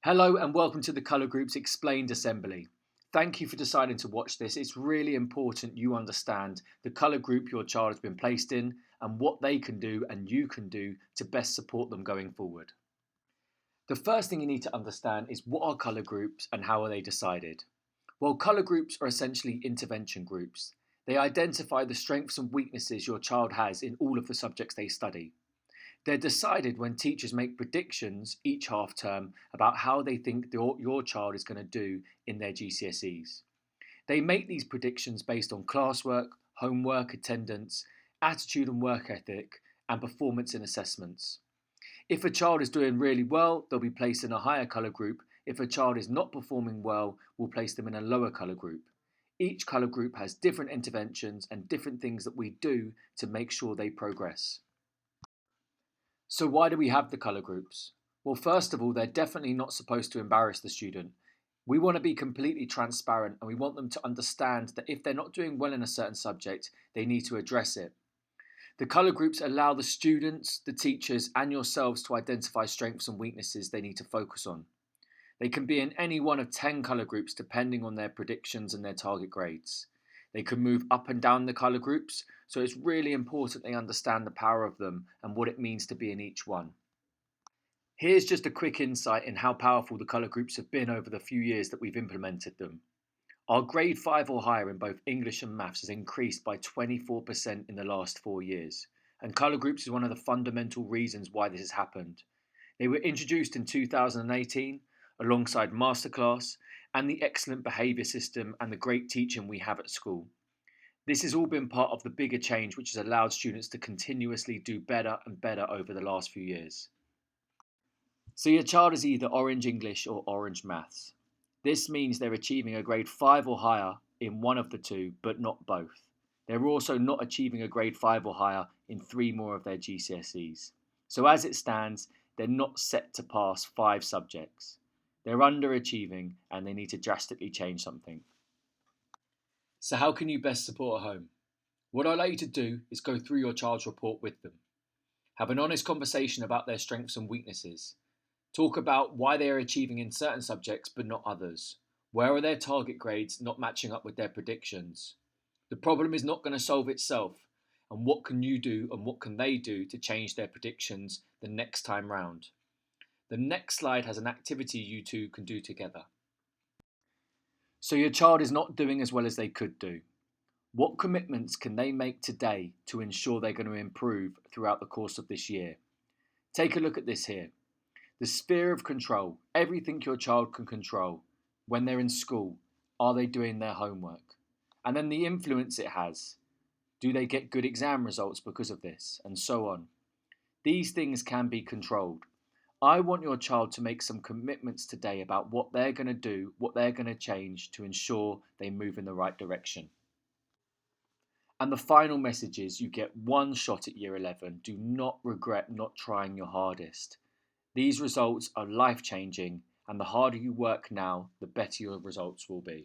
Hello and welcome to the Colour Group's Explained Assembly. Thank you for deciding to watch this. It's really important you understand the colour group your child has been placed in and what they can do and you can do to best support them going forward. The first thing you need to understand is what are colour groups and how are they decided? Well, colour groups are essentially intervention groups. They identify the strengths and weaknesses your child has in all of the subjects they study. They're decided when teachers make predictions each half term about how they think your child is going to do in their GCSEs. They make these predictions based on classwork, homework, attendance, attitude and work ethic, and performance in assessments. If a child is doing really well, they'll be placed in a higher colour group. If a child is not performing well, we'll place them in a lower colour group. Each colour group has different interventions and different things that we do to make sure they progress. So why do we have the colour groups? Well, first of all, they're definitely not supposed to embarrass the student. We want to be completely transparent and we want them to understand that if they're not doing well in a certain subject, they need to address it. The colour groups allow the students, the teachers and yourselves to identify strengths and weaknesses they need to focus on. They can be in any one of 10 colour groups depending on their predictions and their target grades. They can move up and down the colour groups, so it's really important they understand the power of them and what it means to be in each one. Here's just a quick insight in how powerful the colour groups have been over the few years that we've implemented them. Our grade 5 or higher in both English and Maths has increased by 24% in the last 4 years, and colour groups is one of the fundamental reasons why this has happened. They were introduced in 2018 alongside Masterclass and the excellent behaviour system and the great teaching we have at school. This has all been part of the bigger change which has allowed students to continuously do better and better over the last few years. So your child is either Orange English or Orange Maths. This means they're achieving a grade 5 or higher in one of the two, but not both. They're also not achieving a grade 5 or higher in 3 more of their GCSEs. So as it stands, they're not set to pass 5 subjects. They're underachieving and they need to drastically change something. So how can you best support at home? What I'd like you to do is go through your child's report with them. Have an honest conversation about their strengths and weaknesses. Talk about why they are achieving in certain subjects but not others. Where are their target grades not matching up with their predictions? The problem is not going to solve itself, and what can you do and what can they do to change their predictions the next time round? The next slide has an activity you two can do together. So your child is not doing as well as they could do. What commitments can they make today to ensure they're going to improve throughout the course of this year? Take a look at this here. The sphere of control, everything your child can control. When they're in school, are they doing their homework? And then the influence it has. Do they get good exam results because of this? And so on. These things can be controlled. I want your child to make some commitments today about what they're going to do, what they're going to change to ensure they move in the right direction. And the final message is you get one shot at year 11. Do not regret not trying your hardest. These results are life-changing, and the harder you work now, the better your results will be.